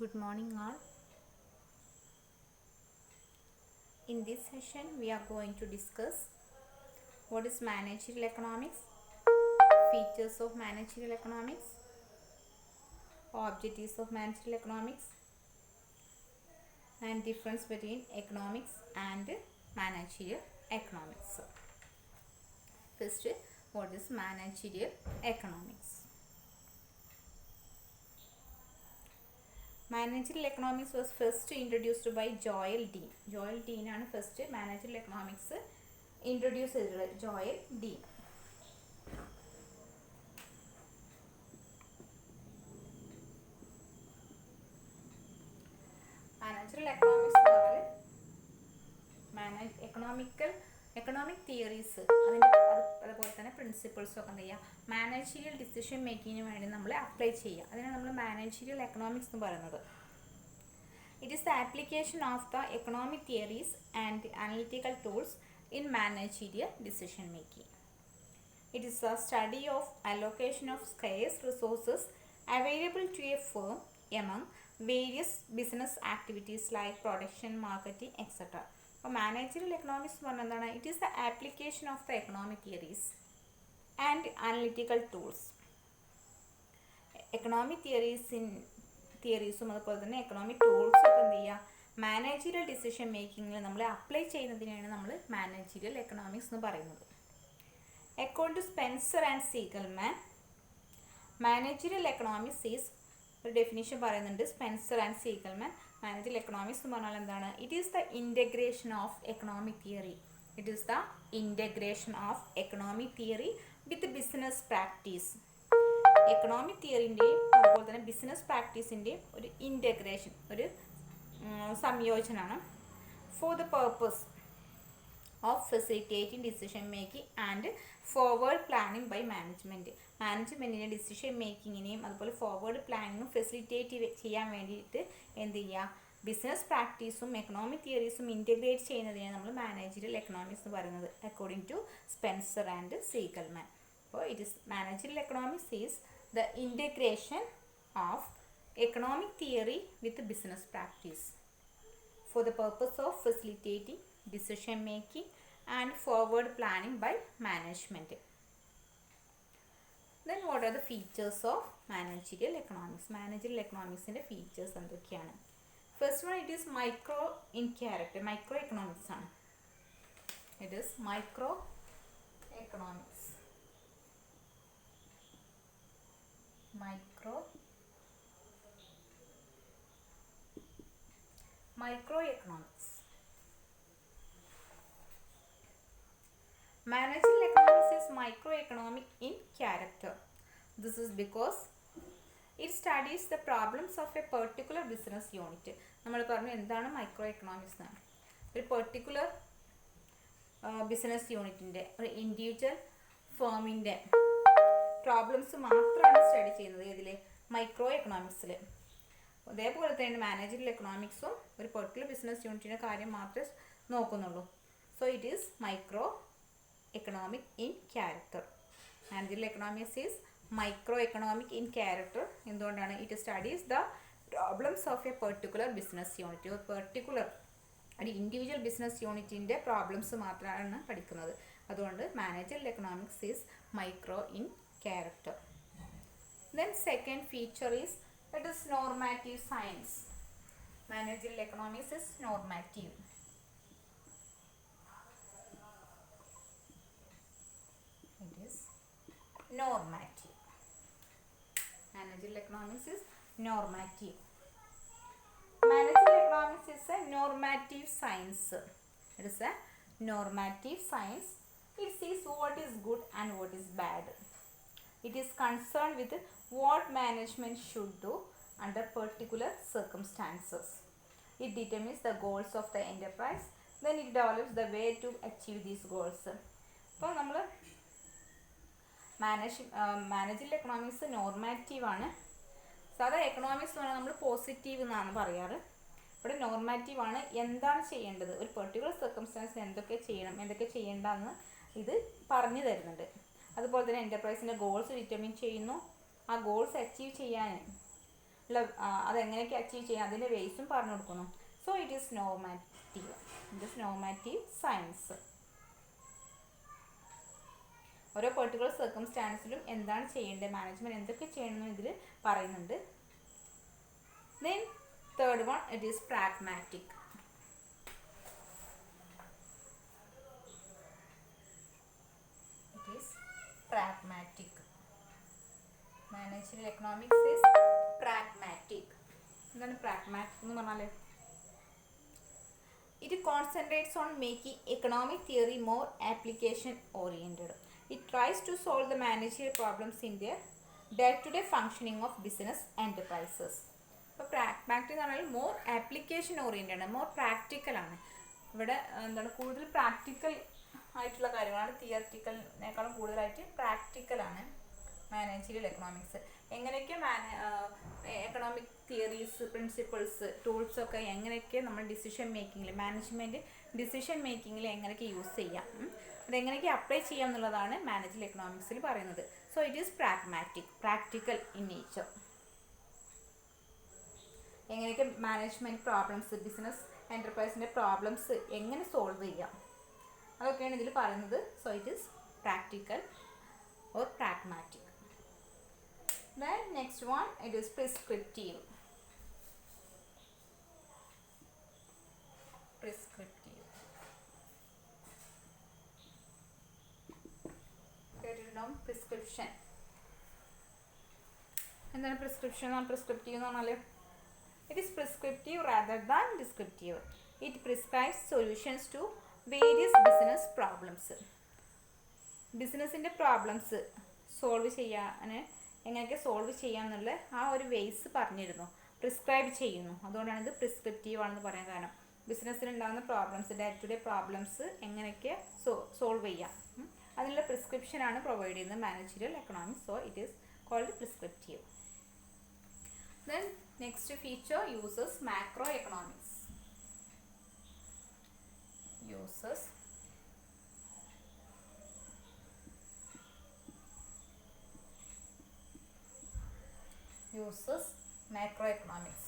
Good morning, all. In this session, we are going to discuss what is managerial economics, features of managerial economics, objectives of managerial economics, and difference between economics and managerial economics. First, what is managerial economics? Managerial economics was first introduced by Joel Dean. Joel Dean ആണ് first managerial economics introduce ചെയ്തിട്ടുള്ളത്. Joel Dean. Managerial economics എന്ന് പറഞ്ഞാൽ economic theories അതുപോലെ തന്നെ പ്രിൻസിപ്പിൾസും ഒക്കെ എന്ത് ചെയ്യുക managerial decision മേക്കിങ്ങിന് വേണ്ടി നമ്മൾ അപ്ലൈ ചെയ്യുക. അതിനാണ് നമ്മൾ മാനേജീരിയൽ എക്കണോമിക്സ് എന്ന് പറയുന്നത്. It is the application of the economic theories and analytical tools in managerial decision making. It is the study of allocation of scarce resources available to a firm among various business activities like production, marketing, etcetera. അപ്പോൾ managerial economics എന്ന് പറഞ്ഞാൽ എന്താണ്? It is the application of the economic theories and analytical tools. Economic തിയറീസും അതുപോലെ തന്നെ economic ടൂൾസും ഒക്കെ എന്ത് ചെയ്യുക മാനേജറിയൽ ഡിസിഷൻ മേക്കിങ്ങിൽ നമ്മൾ അപ്ലൈ ചെയ്യുന്നതിനാണ് നമ്മൾ മാനേജറിയൽ എക്കണോമിക്സ് എന്ന് പറയുന്നത്. According to Spencer and Siegelman, managerial economics is ഒരു ഡെഫിനിഷൻ പറയുന്നുണ്ട്. Spencer and Siegelman managerial economics എന്ന് പറഞ്ഞാൽ എന്താണ്? It is the integration of economic theory. It is the integration of economic theory with business practice. Economic തിയറിൻ്റെയും അതുപോലെ തന്നെ business പ്രാക്ടീസിൻ്റെയും ഒരു ഇൻ്റഗ്രേഷൻ, ഒരു സംയോജനമാണ്. For the purpose of facilitating decision making and forward planning by management. മാനേജ്മെൻറ്റിൻ്റെ decision മേക്കിങ്ങിനെയും അതുപോലെ ഫോർവേഡ് പ്ലാനിങ്ങും ഫെസിലിറ്റേറ്റ് ചെയ്യാൻ വേണ്ടിയിട്ട് എന്ത് ചെയ്യുക ബിസിനസ് പ്രാക്ടീസും എക്കണോമിക് തിയറീസും ഇൻറ്റഗ്രേറ്റ് ചെയ്യുന്നതിനെ നമ്മൾ മാനേജറിയൽ എക്കണോമിക്സ് എന്ന് പറയുന്നത് അക്കോർഡിംഗ് ടു സ്പെൻസർ ആൻഡ് സീഗൽമാൻ. അപ്പോൾ it is managerial economics is the integration of economic theory with business practice for the purpose of facilitating decision making and forward planning by management. Then what are the features of managerial economics? Managerial economics ന്റെ features എന്തൊക്കെയാണ്? First one, it is micro in character. Micro economics ആണ്. It is micro economics. Micro economics. Managerial economics is microeconomic in character. This is because it studies the problems of a particular business unit. നമ്മൾ പറഞ്ഞു എന്താണ് micro economics എന്നാണ്. ഒരു particular business യൂണിറ്റിൻ്റെ ഒരു individual ഫേമിൻ്റെ problems മാത്രമാണ് study ചെയ്യുന്നത് ഇതിൽ മൈക്രോ എക്കണോമിക്സിൽ. അതേപോലെ തന്നെ മാനേജറിയൽ എക്കണോമിക്സും ഒരു പെർട്ടിക്കുലർ ബിസിനസ് യൂണിറ്റിൻ്റെ കാര്യം മാത്രമേ നോക്കുന്നുള്ളൂ. So it is micro economic in character. Managerial economics is microeconomic in character. എന്തുകൊണ്ടാണ്? It studies the problems of A particular business unit. ഒരു പെർട്ടിക്കുലർ ഒരു ഇൻഡിവിജ്വൽ ബിസിനസ് യൂണിറ്റിൻ്റെ പ്രോബ്ലംസ് മാത്രമാണ് പഠിക്കുന്നത്. അതുകൊണ്ട് managerial economics is micro in character. Then second feature is it is normative science. Managerial economics is normative. Normative. Managerial economics is normative. Managerial economics is a normative science. It is a normative science. It sees what is good and what is bad. It is concerned with what management should do under particular circumstances. It determines the goals of the enterprise. Then it develops the way to achieve these goals. അപ്പോൾ നമ്മൾ managerial economics നോർമാറ്റീവാണ്. സാധാരണ economics എന്ന് പറഞ്ഞാൽ നമ്മൾ positive എന്നാണ് പറയാറ്. ഇവിടെ നോർമാറ്റീവാണ്. എന്താണ് ചെയ്യേണ്ടത്, ഒരു പെർട്ടിക്കുലർ സർക്കംസ്റ്റാൻസിൽ എന്തൊക്കെ ചെയ്യണം എന്തൊക്കെ ചെയ്യേണ്ടെന്ന് ഇത് പറഞ്ഞു തരുന്നുണ്ട്. അതുപോലെ തന്നെ എൻ്റർപ്രൈസിൻ്റെ ഗോൾസ് ഡിറ്റർമിൻ ചെയ്യുന്നു. ആ ഗോൾസ് അച്ചീവ് ചെയ്യാൻ അതെങ്ങനെയൊക്കെ അച്ചീവ് ചെയ്യാം അതിൻ്റെ വേസും പറഞ്ഞു കൊടുക്കുന്നു. So it is normative science. ഓരോ പെർട്ടിക്കുലർ സർക്കംസ്റ്റാൻസിലും എന്താണ് ചെയ്യേണ്ടത്, മാനേജ്മെൻറ്റ് എന്തൊക്കെ ചെയ്യണമെന്ന് ഇതിൽ പറയുന്നുണ്ട്. Then third one it is pragmatic. Managerial economics is pragmatic. എന്താണ് പ്രാഗ്മാറ്റിക് എന്ന് പറഞ്ഞാൽ? It concentrates on making economic theory more application oriented. It tries to solve the managerial problems in their day-to-day functioning of business enterprises. അപ്പോൾ pragmatic എന്ന് പറഞ്ഞാൽ more application oriented ആണ്, more practical ആണ്. ഇവിടെ എന്താണ് കൂടുതൽ പ്രാക്ടിക്കൽ ആയിട്ടുള്ള കാര്യങ്ങളാണ്, തിയറിറ്റിക്കലിനേക്കാളും കൂടുതലായിട്ട് പ്രാക്ടിക്കലാണ് മാനേജറിയൽ എക്കണോമിക്സ്. എങ്ങനെയൊക്കെ എക്കണോമിക് തിയറീസ്, പ്രിൻസിപ്പിൾസ്, ടൂൾസ് ഒക്കെ എങ്ങനെയൊക്കെ നമ്മൾ ഡിസിഷൻ മേക്കിങ്ങിൽ, മാനേജ്മെൻറ്റ് ഡിസിഷൻ മേക്കിങ്ങിൽ എങ്ങനെയൊക്കെ യൂസ് ചെയ്യാം, അതെങ്ങനെയൊക്കെ അപ്ലൈ ചെയ്യാം എന്നുള്ളതാണ് മാനേജറിയൽ എക്കണോമിക്സിൽ പറയുന്നത്. So it is pragmatic, practical in nature. എങ്ങനെയൊക്കെ മാനേജ്മെൻറ്റ് പ്രോബ്ലംസ്, ബിസിനസ് എൻ്റർപ്രൈസിൻ്റെ പ്രോബ്ലംസ് എങ്ങനെ സോൾവ് ചെയ്യാം, അതൊക്കെയാണ് ഇതിൽ പറയുന്നത്. So it is practical or pragmatic. Then next one, it is prescriptive. കേട്ടിട്ടുണ്ടാവും പ്രിസ്ക്രിപ്ഷൻ. എന്താണ് പ്രിസ്ക്രിപ്ഷൻ? പ്രിസ്ക്രിപ്റ്റീവ് എന്ന് പറഞ്ഞാൽ it is prescriptive rather than descriptive. It prescribes solutions to various business problems. ബിസിനസ്സിൻ്റെ പ്രോബ്ലംസ് സോൾവ് ചെയ്യാൻ എങ്ങനെയൊക്കെ സോൾവ് ചെയ്യാമെന്നുള്ള ആ ഒരു vase പറഞ്ഞിരുന്നു, പ്രിസ്ക്രൈബ് ചെയ്യുന്നു. അതുകൊണ്ടാണ് ഇത് പ്രിസ്ക്രിപ്റ്റീവ് ആണെന്ന് പറയാൻ കാരണം. ബിസിനസ്സിലുണ്ടാകുന്ന problems, day to day problems എങ്ങനെയൊക്കെ സോൾവ് ചെയ്യാം, അതിനുള്ള പ്രിസ്ക്രിപ്ഷനാണ് പ്രൊവൈഡ് ചെയ്യുന്നത് managerial economics. So it is called prescriptive. Then next feature, uses macro economics. uses macroeconomics.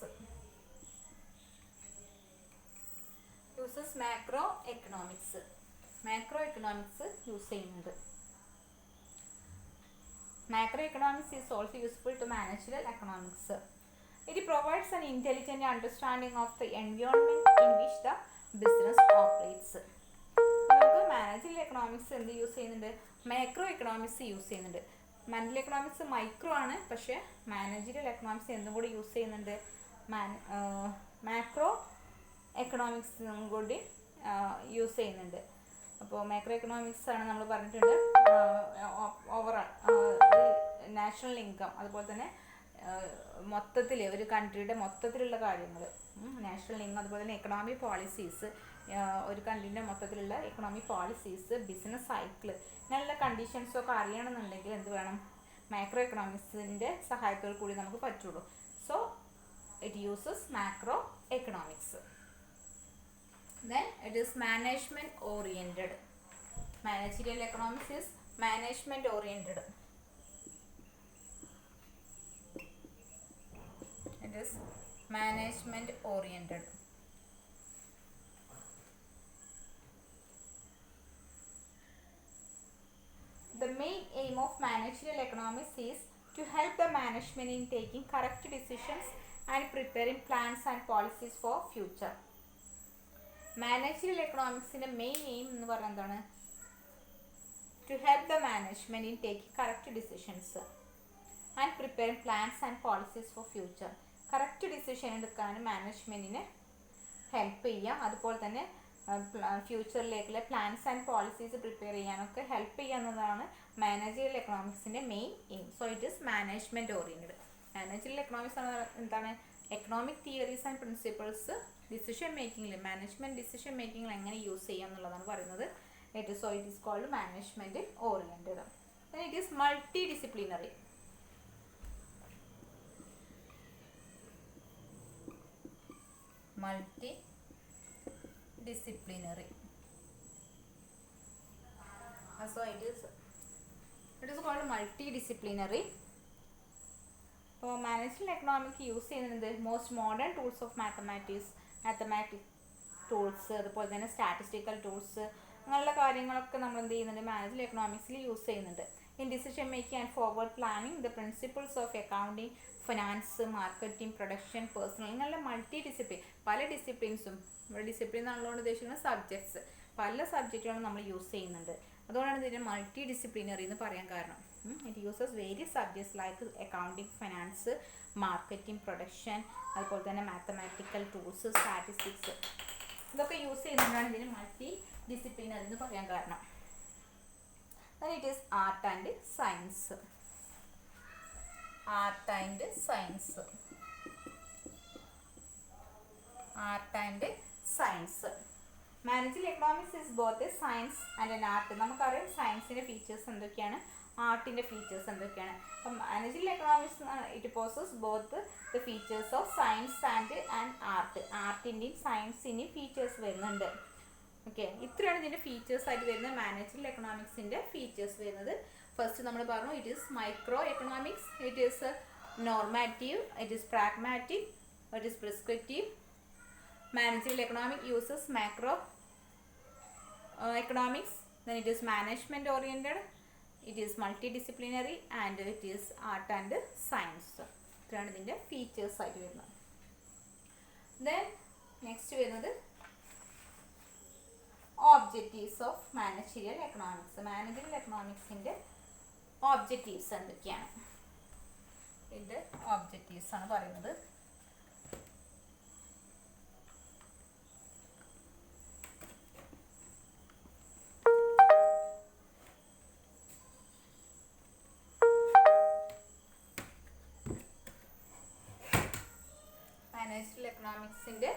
Macroeconomics use ചെയ്യുന്നുണ്ട്. Macroeconomics is also useful to managerial economics. It provides an intelligent understanding of the environment in which the business operates. നമുക്ക് managerial economics എന്ത് use ചെയ്യുന്നുണ്ട്? Macro economics use ചെയ്യുന്നുണ്ട്. Managerial economics micro ആണ്, പക്ഷേ managerial economics എന്തും കൂടി use ചെയ്യുന്നുണ്ട്, macro എക്കണോമിക്സും കൂടി യൂസ് ചെയ്യുന്നുണ്ട്. അപ്പോൾ മാക്രോ എക്കണോമിക്സ് ആണ് നമ്മൾ പറഞ്ഞിട്ടുണ്ട് ഓവറോൾ നാഷണൽ ഇൻകം, അതുപോലെ തന്നെ മൊത്തത്തിൽ ഒരു കൺട്രിയുടെ മൊത്തത്തിലുള്ള കാര്യങ്ങൾ, നാഷണൽ ഇൻകം, അതുപോലെ തന്നെ എക്കണോമിക് പോളിസീസ്, ഒരു കൺട്രീൻ്റെ മൊത്തത്തിലുള്ള എക്കണോമിക് പോളിസീസ്, ബിസിനസ് സൈക്കിൾ, ഇങ്ങനെയുള്ള കണ്ടീഷൻസൊക്കെ അറിയണമെന്നുണ്ടെങ്കിൽ എന്ത് വേണം? മാക്രോ എക്കണോമിക്സിൻ്റെ സഹായത്തോടു കൂടി നമുക്ക് പറ്റുള്ളൂ. So it uses macro economics. Then it is management oriented. Managerial economics is management oriented. It is management oriented. The main aim of managerial economics is to help the management in taking correct decisions and preparing plans and policies for future. മാനേജറിയൽ എക്കണോമിക്സിൻ്റെ main aim എന്ന് പറയുന്നത് എന്താണ്? To help the management in taking correct decisions and preparing plans and policies for future. Correct decision എടുക്കാനും മാനേജ്മെൻറ്റിനെ help ചെയ്യാം, അതുപോലെ തന്നെ ഫ്യൂച്ചറിലേക്കുള്ള പ്ലാൻസ് ആൻഡ് പോളിസീസ് പ്രിപ്പയർ ചെയ്യാനൊക്കെ ഹെൽപ്പ് ചെയ്യുന്നതാണ് മാനേജറിയൽ എക്കണോമിക്സിൻ്റെ main aim. So it is management oriented. Managerial economics എന്താണ്? Economic theories and principles decision മേക്കിങ്ങിൽ, മാനേജ്മെൻറ്റ് ഡിസിഷൻ മേക്കിങ്ങിൽ എങ്ങനെ യൂസ് ചെയ്യാം എന്നുള്ളതാണ് പറയുന്നത്. It is called management oriented. Then it is multidisciplinary. So it is called multidisciplinary. അപ്പോൾ management economic use ചെയ്യുന്നത് most modern tools of mathematic tools, അതുപോലെ തന്നെ സ്റ്റാറ്റിസ്റ്റിക്കൽ ടൂൾസ്, അങ്ങനെയുള്ള കാര്യങ്ങളൊക്കെ നമ്മൾ എന്ത് ചെയ്യുന്നുണ്ട്, മാനേജ്മെൻറ്റ് എക്കണോമിക്സിൽ യൂസ് ചെയ്യുന്നുണ്ട്. In decision making and forward planning the principles of accounting, finance, marketing, production, personnel, ഇങ്ങനെയുള്ള മൾട്ടി ഡിസിപ്ലിൻ, പല ഡിസിപ്ലിൻസും, ഇവിടെ ഡിസിപ്ലിൻ എന്നുള്ളതുകൊണ്ട് ഉദ്ദേശിക്കുന്നത് സബ്ജക്ട്സ്, പല സബ്ജക്റ്റുകളും നമ്മൾ യൂസ് ചെയ്യുന്നുണ്ട്. അതുകൊണ്ടാണ് ഇതിന് മൾട്ടി ഡിസിപ്ലിനറി എന്ന് പറയാൻ കാരണം. It uses various subjects like accounting, finance, marketing, production, അതുപോലെ തന്നെ മാത്തമാറ്റിക്കൽ ടൂൾസ്, സ്റ്റാറ്റിസ്റ്റിക്സ്, ഇതൊക്കെ യൂസ് ചെയ്യുന്നതുകൊണ്ടാണ് ഇതിന് മൾട്ടി ഡിസിപ്ലിനറി എന്ന് പറയാൻ കാരണം. Then it is art and science. Art and science. Art and science. Managerial economics is both a science and an art. നമുക്കറിയാം സയൻസിൻ്റെ features എന്തൊക്കെയാണ്, ആർട്ടിൻ്റെ ഫീച്ചേഴ്സ് എന്തൊക്കെയാണ്. അപ്പം managerial economics it posses both the features of science and art. ആർട്ടിൻ്റെയും സയൻസിൻ്റെയും features വരുന്നുണ്ട്. Okay, ഇത്രയാണ് ഇതിൻ്റെ ഫീച്ചേഴ്സ് ആയിട്ട് വരുന്നത്. മാനേജറിയൽ എക്കണോമിക്സിൻ്റെ ഫീച്ചേഴ്സ് വരുന്നത് ഫസ്റ്റ് നമ്മൾ പറഞ്ഞു, it is micro economics, it is normative, it is pragmatic, it is prescriptive. Managerial economic uses macro economics, then it is management oriented, it is multidisciplinary, and it is art and science. ഇത്രയാണ് ഇതിൻ്റെ features ആയിട്ട് വരുന്നത്. Then next വരുന്നത് objectives of managerial economics. Managerial എക്കണോമിക്സിൻ്റെ objectives എന്തൊക്കെയാണ്, ഇതിൻ്റെ objectives ആണ് പറയുന്നത്. മാനേജറിയൽ എക്കണോമിക്സിൻ്റെ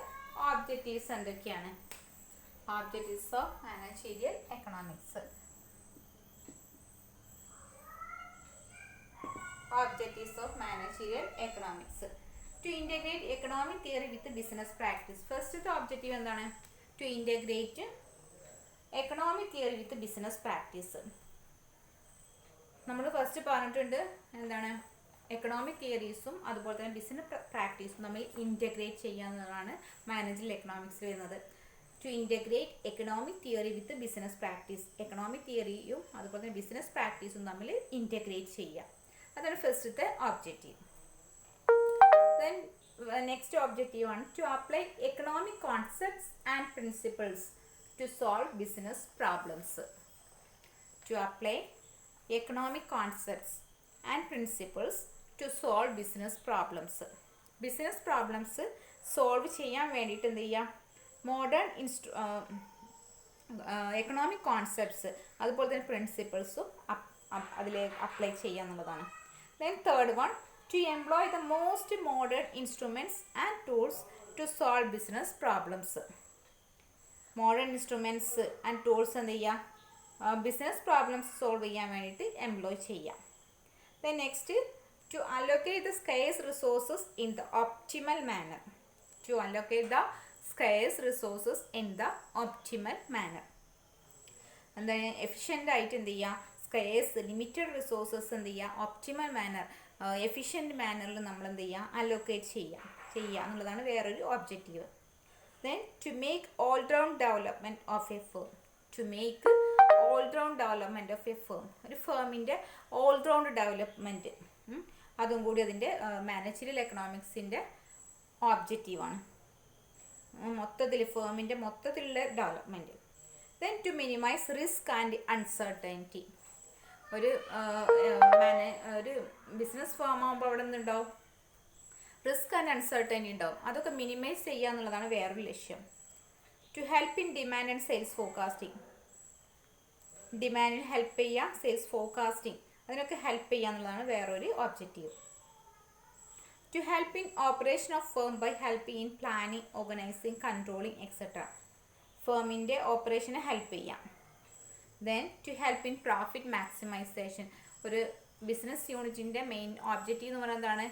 ഒബ്ജക്റ്റീവ്സ് എന്തൊക്കെയാണ്? Objectives of managerial economics. Objectives of managerial economics. To integrate economic theory with business practice. First objective എന്താണ്? To integrate economic theory with business practice. നമ്മൾ first പറഞ്ഞിട്ടുണ്ട് എന്താണ്, എക്കണോമിക് തിയറീസും അതുപോലെ തന്നെ ബിസിനസ് പ്രാക്ടീസും നമ്മൾ ഇൻറ്റഗ്രേറ്റ് ചെയ്യാവുന്നതാണ് മാനേജറിയൽ എക്കണോമിക്സ് വരുന്നത്. To integrate economic theory with business practice. Economic തിയറിയും അതുപോലെ തന്നെ ബിസിനസ് പ്രാക്ടീസും തമ്മിൽ ഇൻറ്റഗ്രേറ്റ് ചെയ്യുക, അതാണ് ഫസ്റ്റത്തെ ഒബ്ജക്റ്റീവ്. ദെൻ നെക്സ്റ്റ് ഒബ്ജക്റ്റീവ് ആണ് to apply economic concepts and principles to solve business problems. To apply economic concepts and principles to solve business problems. Business problems solve ചെയ്യാൻ വേണ്ടിയിട്ട് എന്ത് ചെയ്യുക, മോഡേൺ എക്കണോമിക് കോൺസെപ്റ്റ്സ് അതുപോലെ തന്നെ പ്രിൻസിപ്പിൾസും അതിലേക്ക് അപ്ലൈ ചെയ്യുക എന്നുള്ളതാണ്. Then third one, to employ the most modern instruments and tools to solve business problems. Modern instruments and tools എന്ത് ചെയ്യുക, ബിസിനസ് പ്രോബ്ലംസ് സോൾവ് ചെയ്യാൻ വേണ്ടിയിട്ട് എംപ്ലോയ് ചെയ്യുക. Then next, to allocate the scarce resources in the optimal manner. To allocate the scarce resources in the optimal manner. എന്താണ്, efficient ആയിട്ട് എന്ത് ചെയ്യുക, scarce limited resources എന്ത് ചെയ്യുക, ഒപ്റ്റിമൽ മാനർ എഫിഷ്യൻറ്റ് മാനറിൽ നമ്മൾ എന്ത് ചെയ്യുക, അലോക്കേറ്റ് ചെയ്യുക എന്നുള്ളതാണ് വേറൊരു objective. Then to make all round development of a firm. To make all round development of a firm, ഒരു ഫേമിൻ്റെ ഓൾ റൗണ്ട് ഡെവലപ്മെൻറ്റ്, അതും കൂടി അതിൻ്റെ മാനേജറിയൽ എക്കണോമിക്സിൻ്റെ ഒബ്ജക്റ്റീവാണ്. മൊത്തത്തിൽ ഫേമിൻ്റെ മൊത്തത്തിലുള്ള development. Then to minimise risk and uncertainty. ഒരു ബിസിനസ് ഫേം ആകുമ്പോൾ അവിടെ നിന്നുണ്ടാവും റിസ്ക് ആൻഡ് അൺസർട്ടനിറ്റി ഉണ്ടാവും, അതൊക്കെ മിനിമൈസ് ചെയ്യുക എന്നുള്ളതാണ് വേറൊരു ലക്ഷ്യം. To help in demand and sales forecasting. ഡിമാൻഡിന് ഹെൽപ്പ് ചെയ്യുക, സെയിൽസ് ഫോർകാസ്റ്റിംഗ് അതിനൊക്കെ ഹെൽപ്പ് ചെയ്യുക എന്നുള്ളതാണ് വേറൊരു objective. To help in operation of firm by helping in planning, organising, controlling etcetera. ഫേമിൻ്റെ ഓപ്പറേഷനെ ഹെൽപ്പ് ചെയ്യാം. Then to help in profit maximisation. ഒരു ബിസിനസ് യൂണിറ്റിൻ്റെ മെയിൻ ഒബ്ജക്റ്റീവ് എന്ന് പറയുന്നത് എന്താണ്,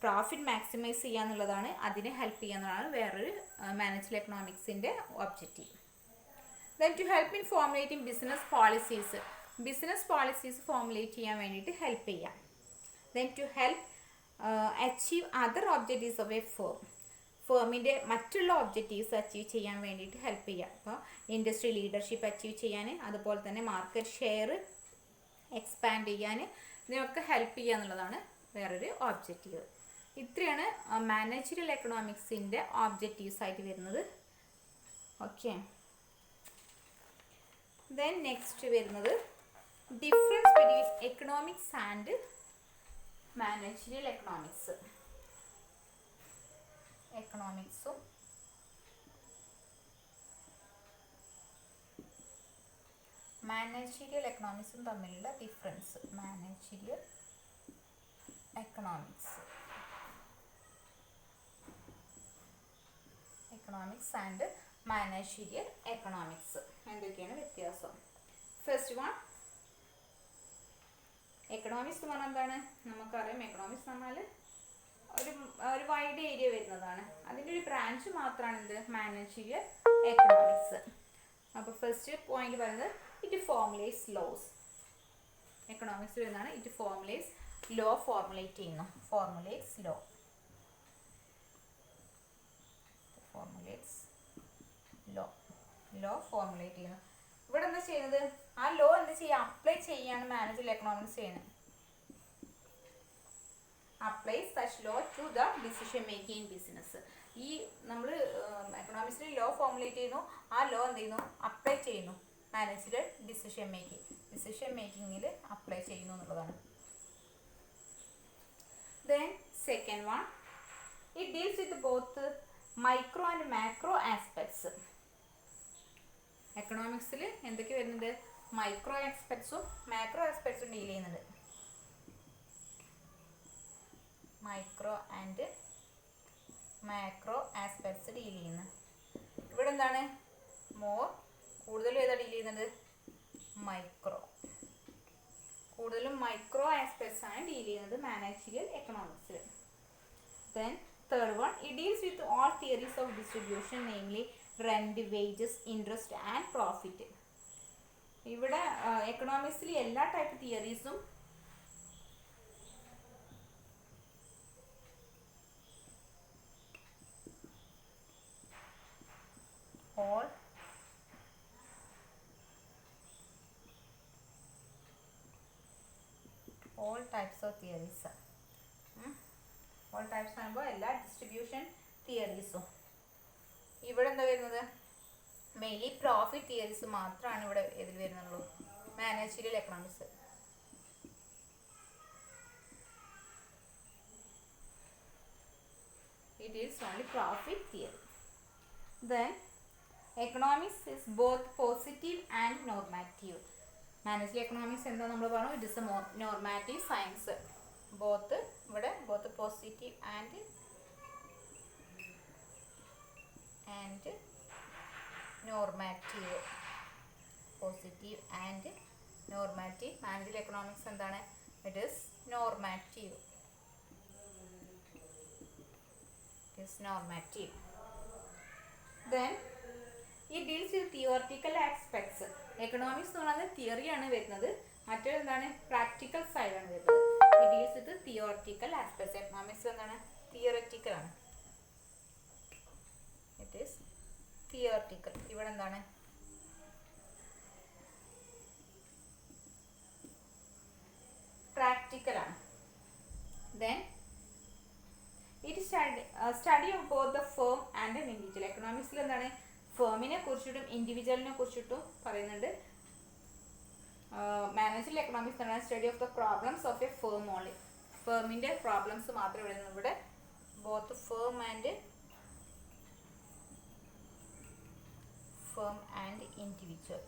പ്രോഫിറ്റ് മാക്സിമൈസ് ചെയ്യുക എന്നുള്ളതാണ്, അതിനെ ഹെൽപ്പ് ചെയ്യുക എന്നുള്ളതാണ് വേറൊരു മാനേജറിയൽ എക്കണോമിക്സിൻ്റെ objective. Then to help in formulating business policies. Business policies formulate ചെയ്യാൻ വേണ്ടിയിട്ട് ഹെൽപ്പ് ചെയ്യാം. Then to help achieve other objectives of a firm. ഫേമിൻ്റെ മറ്റുള്ള ഒബ്ജക്റ്റീവ്സ് അച്ചീവ് ചെയ്യാൻ വേണ്ടിയിട്ട് ഹെൽപ്പ് ചെയ്യുക. അപ്പോൾ ഇൻഡസ്ട്രി ലീഡർഷിപ്പ് അച്ചീവ് ചെയ്യാൻ, അതുപോലെ തന്നെ മാർക്കറ്റ് ഷെയർ എക്സ്പാൻഡ് ചെയ്യാൻ, ഇതിനൊക്കെ ഹെൽപ്പ് ചെയ്യുക എന്നുള്ളതാണ് വേറൊരു ഒബ്ജക്റ്റീവ്. ഇത്രയാണ് മാനേജറിയൽ എക്കണോമിക്സിൻ്റെ ഒബ്ജക്റ്റീവ്സ് ആയിട്ട് വരുന്നത്. ഓക്കെ, ദെൻ നെക്സ്റ്റ് വരുന്നത് difference between economics and managerial economics. എക്കണോമിക്സും മാനേജറിയൽ എക്കണോമിക്സും തമ്മിലുള്ള difference. Managerial economics, economics and managerial economics എന്തൊക്കെയാണ് വ്യത്യാസം? ഫസ്റ്റ് വൺ, എക്കണോമിക്സ് എന്ന് പറഞ്ഞാൽ എന്താണ്? നമുക്കറിയാം, എക്കണോമിക്സ് പറഞ്ഞാൽ ഒരു വൈഡ് ഏരിയ വരുന്നതാണ്. അതിൻ്റെ ഒരു ബ്രാഞ്ച് മാത്രമാണ് എന്ത്? Managerial economics. അപ്പോൾ ഫസ്റ്റ് പോയിന്റ് പറയുന്നത് ഇറ്റ് ഫോർമുലേറ്റ്സ് ലോസ്. എക്കണോമിക്സ് വരുന്നതാണ് ഇറ്റ് ഫോർമുലേറ്റ്സ് ലോ, ഫോർമുലേറ്റ് ചെയ്യുന്നു. ഫോർമുലേറ്റ്സ് ലോ, ഫോർമുലേറ്റ്സ് ലോ, ലോ ഫോർമുലേറ്റ് ചെയ്യുന്നു. ഇവിടെ എന്താ ചെയ്യുന്നത്? ആ ലോ എന്താ ചെയ്യുക? അപ്ലൈ ചെയ്യാണ് മാനേജറിയൽ എക്കണോമിക്സ് ചെയ്യുന്നത്. Apply such law to the decision making in business. ഈ നമ്മൾ എക്കണോമിക്സിൽ ലോ ഫോർമുലേറ്റ് ചെയ്യുന്നു, ആ ലോ എന്ത് ചെയ്യുന്നു? അപ്ലൈ ചെയ്യുന്നു മാനേജറിയൽ ഡിസിഷൻ മേക്കിങ്ങിൽ അപ്ലൈ ചെയ്യുന്നു എന്നുള്ളതാണ്. Then second one, it deals with both micro and macro aspects. എക്കണോമിക്സിൽ എന്തൊക്കെ വരുന്നുണ്ട്? മൈക്രോ ആസ്പെക്ട്സും മാക്രോ ആസ്പെക്ട്സും ഡീൽ ചെയ്യുന്നുണ്ട്. Micro and macro aspects deal ചെയ്യുന്നു. ഇവിടെ എന്താണ്? കൂടുതലും ഏതാ ഡീൽ ചെയ്യുന്നത്? മൈക്രോ. കൂടുതലും മൈക്രോ ആസ്പെക്ട്സ് ആണ് ഡീൽ ചെയ്യുന്നത് മാനേജറിയൽ എക്കണോമിക്സിൽ. Then third one, it deals with all theories of distribution, namely rent, wages, interest and profit. ഇവിടെ എക്കണോമിക്സിൽ എല്ലാ ടൈപ്പ് തിയറീസും all types of theories. all types ആകുമ്പോൾ എല്ലാ ഡിസ്ട്രിബ്യൂഷൻ തിയറീസും. ഇവിടെ എന്താ വരുന്നത്? മെയിൻലി പ്രോഫിറ്റ് തിയറീസ് മാത്രമാണ് ഇവിടെ ഇതിൽ വരുന്നുള്ളൂ managerial economics. It is only profit theory. Then economics is both positive and normative. Managerial economics എന്താ നമ്മൾ പറഞ്ഞു? It is a normative science. ഇവിടെ both positive and normative. Positive and normative. Managerial economics എന്താണ്? It is normative. Normative. Then it deals with theoretical aspects. Economics എന്ന് പറയുന്നത് തിയറിയാണ് വരുന്നത്, മറ്റൊരു എന്താണ്? പ്രാക്ടിക്കൽ സൈഡാണ് വരുന്നത്. It deals with theoretical aspects. Economics എന്താണ്? തിയററ്റിക്കൽ ആണ്. It is theoretical. ഇവിടെ എന്താണ്? പ്രാക്ടിക്കൽ ആണ്. Then it is study of both the firm and an individual. എക്കണോമിക്സിൽ എന്താണ്? ഫേമിനെ കുറിച്ചിട്ടും ഇൻഡിവിജ്വലിനെ കുറിച്ചിട്ടും പറയുന്നുണ്ട്. മാനേജറിയൽ എക്കണോമിക്സ് ആണ് study of the problems of a firm only. ഫേമിൻ്റെ പ്രോബ്ലംസ് മാത്രമേ വരുന്നുള്ളൂ. ഇവിടെ ബോത്ത് ഫേം ആൻഡ് ഇൻഡിവിജ്വൽ.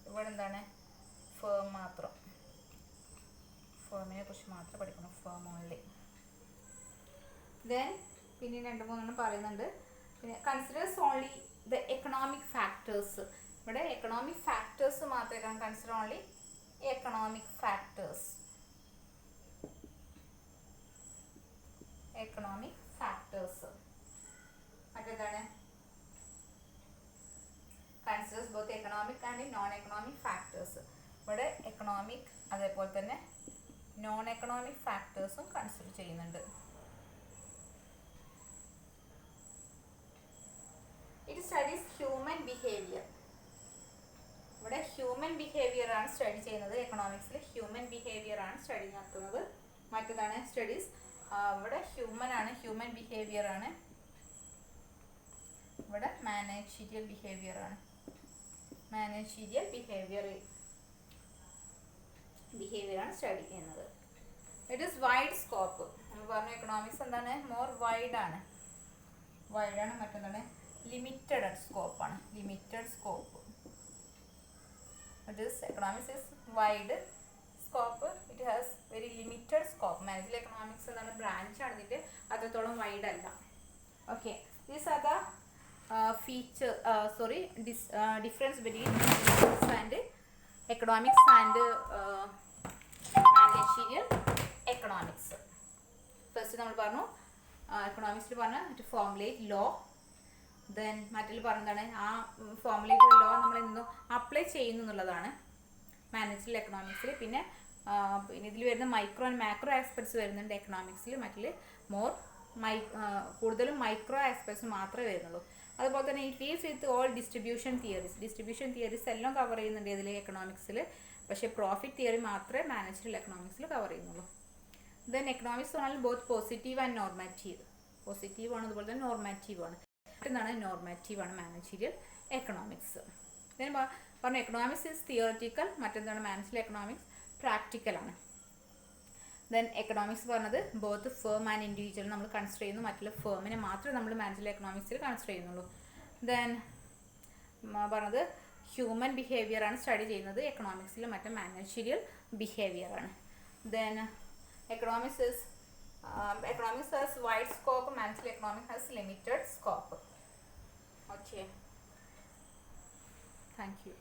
ഇവിടെ എന്താണ്? ഫേം മാത്രം. ഫേമിനെ കുറിച്ച് മാത്രം പഠിക്കണം. Firm only. ദെൻ പിന്നെ 2-3 പറയുന്നുണ്ട്. പിന്നെ considers only the economic factors. ഇവിടെ എക്കണോമിക് ഫാക്ടേഴ്സ് മാത്രമേ കൺസിഡർ ഓൺലി എക്കണോമിക് ഫാക്ടേഴ്സ്. മറ്റേതാണ്? Considers both economic and non economic factors. ഇവിടെ എക്കണോമിക് അതേപോലെ തന്നെ നോൺ എക്കണോമിക് ഫാക്ടേഴ്സും കൺസിഡർ ചെയ്യുന്നുണ്ട്. It studies human behaviour. ഇവിടെ ഹ്യൂമൻ ബിഹേവിയർ ആണ് സ്റ്റഡി ചെയ്യുന്നത്. എക്കണോമിക്സിൽ ഹ്യൂമൻ ബിഹേവിയർ ആണ് സ്റ്റഡി നടത്തുന്നത്. മറ്റേതാണ് സ്റ്റഡീസ് ഇവിടെ ഹ്യൂമൻ ആണ്, ഹ്യൂമൻ ബിഹേവിയർ ആണ്. ഇവിടെ മാനേജീരിയൽ ബിഹേവിയർ ആണ്. മാനേജീരിയൽ ബിഹേവിയർ ആണ് സ്റ്റഡി ചെയ്യുന്നത്. It is wide scope. നമ്മൾ പറഞ്ഞു എക്കണോമിക്സ് എന്താണ്, മോർ വൈഡ് ആണ്. മറ്റെന്താണ്, ലിമിറ്റഡ് സ്കോപ്പ് ആണ്. Limited scope. It is economics is wide scope. It has very limited scope. Managerial economics എന്താണ്, ബ്രാഞ്ച് ആണ്. ഇതിൻ്റെ അത്രത്തോളം വൈഡ് അല്ല. Okay, these are the difference between economics and economics and managerial economics. First നമ്മൾ പറഞ്ഞു എക്കണോമിക്സിൽ പറഞ്ഞ to formulate law. Then മറ്റിൽ പറഞ്ഞതാണ് ആ ഫോർമുലേറ്റ് ലോ നമ്മൾ എന്നും അപ്ലൈ ചെയ്യുന്നു എന്നുള്ളതാണ് മാനേജറിയൽ എക്കണോമിക്സിൽ. പിന്നെ ഇതിൽ വരുന്ന മൈക്രോ ആൻഡ് മാക്രോ ആസ്പെക്ട്സ് വരുന്നുണ്ട് എക്കണോമിക്സിൽ. മറ്റിൽ കൂടുതലും മൈക്രോ ആസ്പെക്ട്സ് മാത്രമേ വരുന്നുള്ളൂ. അതുപോലെ തന്നെ it deals with all distribution theories എല്ലാം കവർ ചെയ്യുന്നുണ്ട് ഇതിൽ എക്കണോമിക്സിൽ. പക്ഷേ പ്രോഫിറ്റ് തിയറി മാത്രമേ മാനേജറിയൽ എക്കണോമിക്സിൽ കവർ ചെയ്യുന്നുള്ളൂ. ദെൻ എക്കണോമിക്സ് പറഞ്ഞാൽ both positive and normative. Positive ആണ്, അതുപോലെ തന്നെ നോർമാറ്റീവ് ആണ്. എന്താണ്, നോർമാറ്റീവ് ആണ് മാനേജറിയൽ എക്കണോമിക്സ്. ദെൻ പറഞ്ഞു എക്കണോമിക്സ് ഈസ് തിയററ്റിക്കൽ. മറ്റെന്താണ്, മാനേജറിയൽ എക്കണോമിക്സ് പ്രാക്ടിക്കൽ ആണ്. ദെൻ എക്കണോമിക്സ് പറഞ്ഞത് ബോത്ത് ഫേം ആൻഡ് ഇൻഡിവിജ്വൽ നമ്മൾ കൺസിഡർ ചെയ്യുന്നു. മറ്റുള്ള ഫേമിനെ മാത്രമേ നമ്മൾ മാനേജറിയൽ എക്കണോമിക്സിൽ കൺസിഡർ ചെയ്യുന്നുള്ളൂ. ദെൻ പറഞ്ഞത് ഹ്യൂമൻ ബിഹേവിയർ ആണ് സ്റ്റഡി ചെയ്യുന്നത് എക്കണോമിക്സിൽ. മറ്റേ മാനേജറിയൽ ബിഹേവിയർ ആണ്. Then economics has wide scope. Managerial economics has limited scope. Okay, thank you.